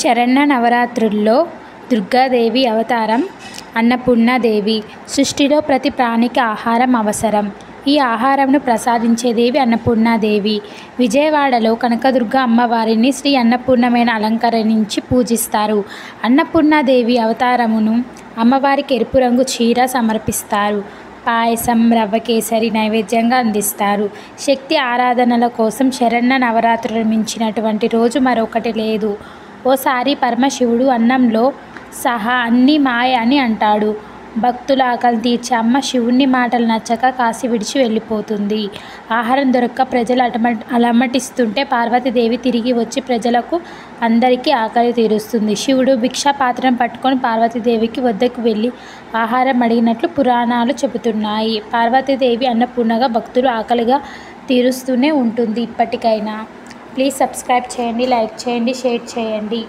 శరన్న నవరాత్రుల్లో దుర్గాదేవి అవతారం అన్నపూర్ణాదేవి. సృష్టిలో ప్రతి ప్రాణికి ఆహారం అవసరం. ఈ ఆహారంను ప్రసాదించే దేవి అన్నపూర్ణాదేవి. విజయవాడలో కనకదుర్గ అమ్మవారిని శ్రీ అన్నపూర్ణమైన అలంకరించి పూజిస్తారు. అన్నపూర్ణాదేవి అవతారమును అమ్మవారికి ఎరుపు రంగు చీర సమర్పిస్తారు. పాయసం, రవ్వ కేసరి నైవేద్యంగా అందిస్తారు. శక్తి ఆరాధనల కోసం శరన్న నవరాత్రులు మించినటువంటి రోజు మరొకటి లేదు. ఓసారి పరమశివుడు అన్నంలో సహా అన్నీ మాయ అని అంటాడు. భక్తుల ఆకలి తీర్చే అమ్మ శివుని మాటలు నచ్చక కాశీ విడిచి వెళ్ళిపోతుంది. ఆహారం దొరక్క ప్రజలు అలమటిస్తుంటే పార్వతీదేవి తిరిగి వచ్చి ప్రజలకు అందరికీ ఆకలి తీరుస్తుంది. శివుడు భిక్షా పాత్రను పట్టుకొని పార్వతీదేవికి వద్దకు వెళ్ళి ఆహారం అడిగినట్లు పురాణాలు చెబుతున్నాయి. పార్వతీదేవి అన్నపూర్ణగా భక్తులు ఆకలిగా తీరుస్తూనే ఉంటుంది ఇప్పటికైనా. ప్లీజ్ సబ్స్క్రైబ్ చేయండి, లైక్ చేయండి, షేర్ చేయండి.